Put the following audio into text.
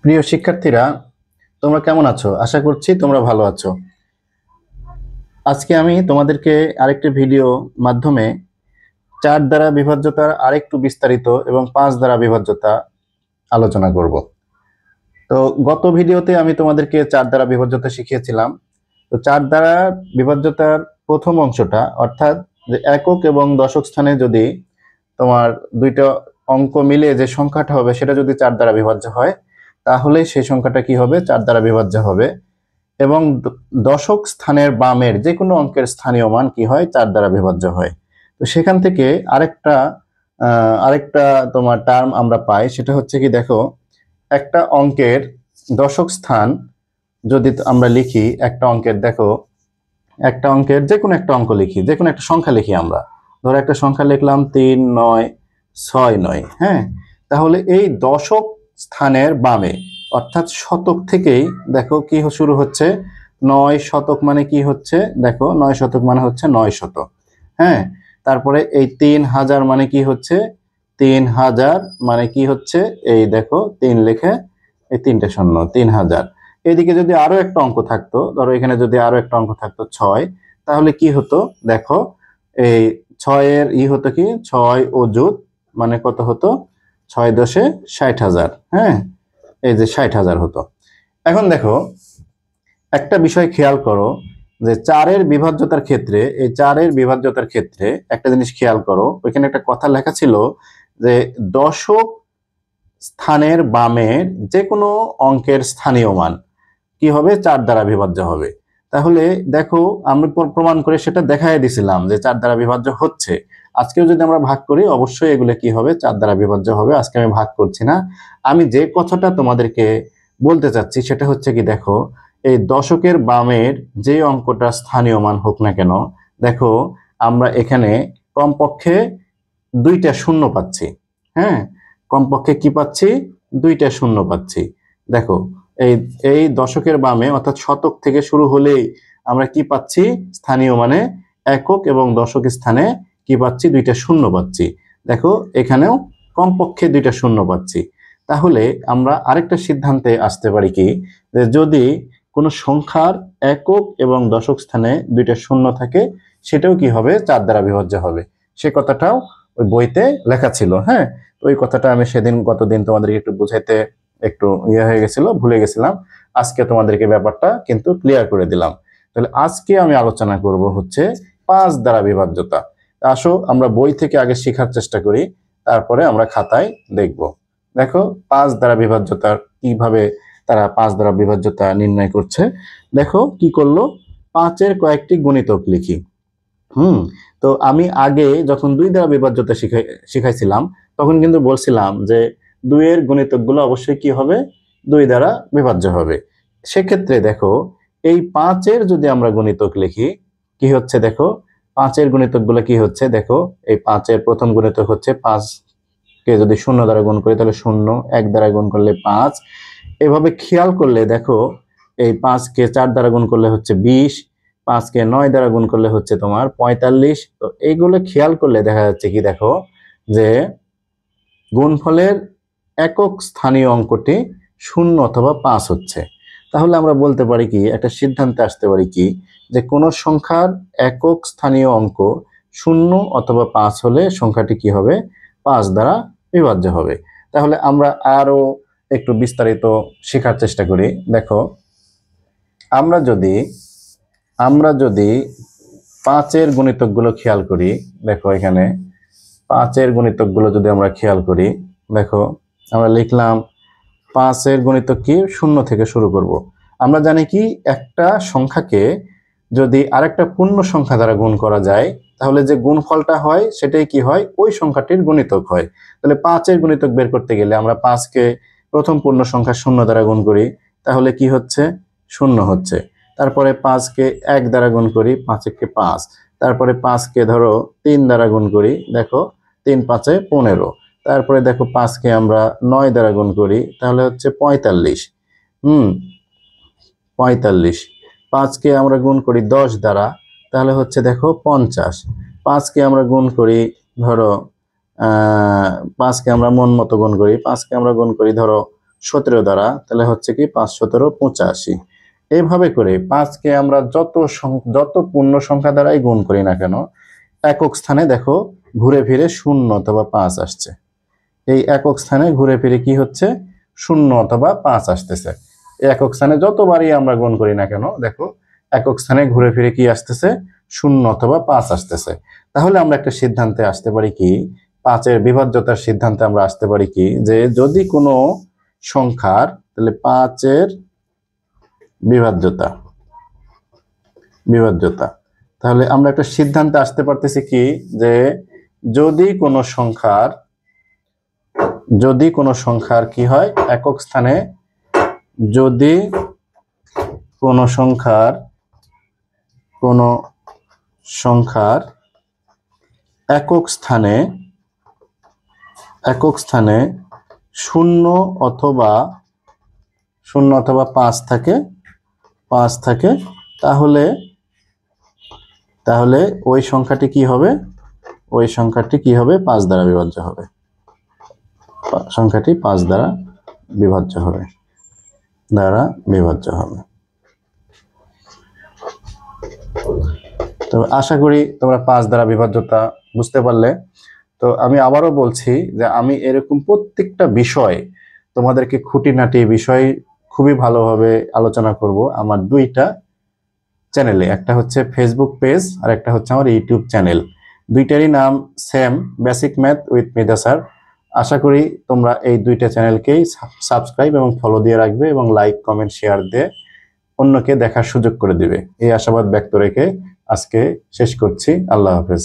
প্রিয় শিক্ষার্থীরা, তোমরা কেমন আছো? আশা করছি তোমরা ভালো আছো। আজকে আমি তোমাদেরকে আরেকটি ভিডিও মাধ্যমে 4 দ্বারা বিভাজ্যতার আরেকটু বিস্তারিত এবং 5 দ্বারা বিভাজ্যতা আলোচনা করব। তো গত ভিডিওতে আমি তোমাদেরকে 4 দ্বারা বিভাজ্যতা শিখিয়েছিলাম। তো 4 দ্বারা বিভাজ্যতার প্রথম অংশটা, অর্থাৎ যে একক এবং দশক স্থানে যদি তোমার দুইটা অঙ্ক মিলে যে সংখ্যাটা হবে সেটা যদি 4 দ্বারা বিভাজ্য হয়, তাহলে সেই সংখ্যাটা কি হবে? 4 দ্বারা বিভাজ্য হবে। এবং দশক স্থানের বামের যে কোনো অঙ্কের স্থানীয় মান কি হয়? 4 দ্বারা বিভাজ্য হয়। তো সেখান থেকে আরেকটা তোমার টার্ম আমরা পাই, সেটা হচ্ছে কি, দেখো, একটা অঙ্কের দশক স্থান যদি আমরা লিখি, একটা অঙ্কের, দেখো, একটা অঙ্কের যে কোনো একটা অঙ্ক লিখি, যে কোনো একটা সংখ্যা লিখি আমরা। ধরো একটা সংখ্যা লিখলাম 3, 9, 6, 9। হ্যাঁ, তাহলে এই দশক স্থানের বামে, অর্থাৎ শতক থেকেই দেখো কি শুরু হচ্ছে? 9 শতক মানে কি হচ্ছে? দেখো, 9 শতক মানে হচ্ছে 9 শত। হ্যাঁ, তারপরে এই 3000 মানে কি হচ্ছে? 3000 মানে কি হচ্ছে? এই দেখো, 3 লিখে এই 3টে শূন্য, 3000। এদিকে যদি আরো একটা অঙ্ক থাকতো, ধরো এখানে যদি আরো একটা অঙ্ক থাকতো 6, তাহলে কি হতো? দেখো, এই 6-এর হতো কি, 6 অযুত মানে কত হতো? 6 × 10 = 60,000। হ্যাঁ, এই যে 60,000 হতো। এখন দেখো, একটা বিষয় খেয়াল করো, যে 4-এর বিভাজ্যতার ক্ষেত্রে, এই 4-এর বিভাজ্যতার ক্ষেত্রে একটা জিনিস খেয়াল করো, ওইখানে একটা কথা লেখা ছিল যে দশক স্থানের বামের যে কোনো অঙ্কের স্থানীয় মান কি হবে? 4 দ্বারা বিভাজ্য হবে। তাহলে দেখো, আমি প্রমাণ করে সেটা দেখাই দিছিলাম যে 4 দ্বারা বিভাজ্য হচ্ছে। আজকেও যদি আমরা ভাগ করি, অবশ্যই এগুলো কি হবে? 4 দ্বারা বিভাজ্য হবে। আজকে আমি ভাগ করছি না। আমি যে কথাটা তোমাদেরকে বলতে চাচ্ছি সেটা হচ্ছে কি, দেখো, এই দশকের বামের যে অঙ্কটা স্থানীয় মান হোক না কেন, দেখো, আমরা এখানে কমপক্ষে 2টা শূন্য পাচ্ছি। হ্যাঁ, কমপক্ষে কি পাচ্ছি? 2টা শূন্য পাচ্ছি। দেখো, এই এই দশকের বামে, অর্থাৎ শতক থেকে শুরু হলেই আমরা কি পাচ্ছি? স্থানীয় মানে একক এবং দশক স্থানে কি পাচ্ছি? 2টা শূন্য পাচ্ছি। দেখো, এখানেও কমপক্ষে 2টা শূন্য পাচ্ছি। তাহলে আমরা আরেকটা সিদ্ধান্তে আসতে পারি কি, যে যদি কোনো সংখ্যার একক এবং দশক স্থানে 2টা শূন্য থাকে, সেটাও কি হবে? 4 দ্বারা বিভাজ্য হবে। সে কথাটাও ওই বইতে লেখা ছিল। হ্যাঁ, তো ওই কথাটা আমি গতদিন তোমাদেরকে একটু বুঝাইতে একটু হয়ে গেছিল, ভুলে গেছিলাম। আজকে তোমাদেরকে ব্যাপারটা কিন্তু ক্লিয়ার করে দিলাম। তাহলে আজকে আমি আলোচনা করব হচ্ছে 5 দ্বারা বিভাজ্যতা। আসো আমরা বই থেকে আগে শেখার চেষ্টা করি, তারপরে আমরা খাতায় দেখব। দেখো, 5 দ্বারা বিভাজ্যতার কিভাবে তারা 5 দ্বারা বিভাজ্যতা নির্ণয় করছে। দেখো কি করলো, 5-এর কয়েকটি গুণিতক লিখি। তো আমি আগে যখন 2 দ্বারা বিভাজ্যতা শিখাইছিলাম, তখন কিন্তু বলছিলাম যে 2-এর গুণিতকগুলো অবশ্যই কি হবে? 2 দ্বারা বিভাজ্য হবে। সেক্ষেত্রে দেখো, এই 5-এর যদি আমরা গুণিতক লিখি, কি হচ্ছে? দেখো, 5-এর গুণিতকগুলো কি হচ্ছে? দেখো, এই 5-এর প্রথম গুণিতক হচ্ছে 5 কে যদি 0 দ্বারা গুণ করি তাহলে 0, 1 দ্বারা গুণ করলে 5। এভাবে খেয়াল করলে দেখো, এই 5 কে 4 দ্বারা গুণ করলে হচ্ছে 20, 5 কে 9 দ্বারা গুণ করলে হচ্ছে তোমার 45। তো এইগুলো খেয়াল করলে দেখা যাচ্ছে কি, দেখো, যে গুণফলের একক স্থানীয় অঙ্কটি 0 অথবা 5 হচ্ছে। তাহলে আমরা বলতে পারি কি, একটা সিদ্ধান্তে আসতে পারি কি, যে কোন সংখ্যার একক স্থানীয় অঙ্ক 0 অথবা 5 হলে সংখ্যাটি কি হবে? 5 দ্বারা বিভাজ্য হবে। তাহলে আমরা আরো একটু বিস্তারিত শেখার চেষ্টা করি। দেখো, আমরা যদি আমরা যদি 5-এর গুণিতকগুলো খেয়াল করি, দেখো এখানে 5-এর গুণিতকগুলো যদি আমরা খেয়াল করি, দেখো, আমরা লিখলাম 5-এর গুণিতক কি? 0 থেকে শুরু করব। আমরা জানি কি, একটা সংখ্যাকে যদি আরেকটা পূর্ণ সংখ্যা দ্বারা গুণ করা যায়, তাহলে যে গুণফলটা হয় সেটাই কি হয়? ওই সংখ্যাটির গুণিতক হয়। তাহলে 5-এর গুণিতক বের করতে গেলে আমরা 5-কে প্রথম পূর্ণ সংখ্যা 0 দ্বারা গুণ করি, তাহলে কি হচ্ছে? 0 হচ্ছে। তারপরে 5-কে 1 দ্বারা গুণ করি, 5-একে 5। তারপরে 5-কে ধরো 3 দ্বারা গুণ করি, দেখো 3 × 5 = 15। তারপরে দেখো 5-কে আমরা 9 দ্বারা গুণ করি, তাহলে হচ্ছে 45। 45। 5-কে আমরা গুণ করি 10 দ্বারা, তাহলে হচ্ছে দেখো 50। 5-কে আমরা গুণ করি, ধরো 5-কে আমরা মন মতো গুণ করি, 5-কে আমরা গুণ করি ধরো 17 দ্বারা, তাহলে হচ্ছে কি 5 17 85। এইভাবে করে 5কে আমরা যত পূর্ণ সংখ্যা দ্বারাই গুণ করি না কেন, একক স্থানে দেখো ঘুরে ফিরে 0 অথবা 5 আসছে। এই একক স্থানে ঘুরে ফিরে কি হচ্ছে, 0 অথবা 5 আসতেছে। এই একক স্থানে যতবারই আমরা গুণ করি না কেন, দেখো একক স্থানে ঘুরে ফিরে কি আসতেছে, 0 অথবা 5 আসতেছে। তাহলে আমরা একটা সিদ্ধান্তে আসতে পারি কি, 5-এর বিভাজ্যতার সিদ্ধান্তে আমরা আসতে পারি কি, যে যদি কোনো সংখ্যার, তাহলে 5-এর বিভাজ্যতা, তাহলে আমরা একটা সিদ্ধান্তে আসতে পারতেছি কি, যে যদি কোনো সংখ্যার কি হয়, একক স্থানে, যদি কোনো সংখ্যার একক স্থানে 0 অথবা 5 থাকে, তাহলে ওই সংখ্যাটি কি হবে, 5 দ্বারা বিভাজ্য হবে। সংখ্যাটি 5 দ্বারা বিভাজ্য হবে। তো আশা করি তোমরা 5 দ্বারা বিভাজ্যতা বুঝতে পারলে। তো আমি আবারও বলছি যে আমি এরকম প্রত্যেকটা বিষয় তোমাদেরকে খুঁটিনাটি বিষয় খুবই ভালোভাবে আলোচনা করব আমার 2টা চ্যানেলে। একটা হচ্ছে ফেসবুক পেজ আর একটা হচ্ছে আমার ইউটিউব চ্যানেল। 2টারই নাম same, basic math with Mida sir. আশা করি তোমরা এই 2টা চ্যানেলকেই সাবস্ক্রাইব এবং ফলো দিয়ে রাখবে এবং লাইক কমেন্ট শেয়ার দিয়ে অন্যকে দেখার সুযোগ করে দিবে। এই আশাবাদ ব্যক্ত রেখে আজকে শেষ করছি। আল্লাহ হাফেজ।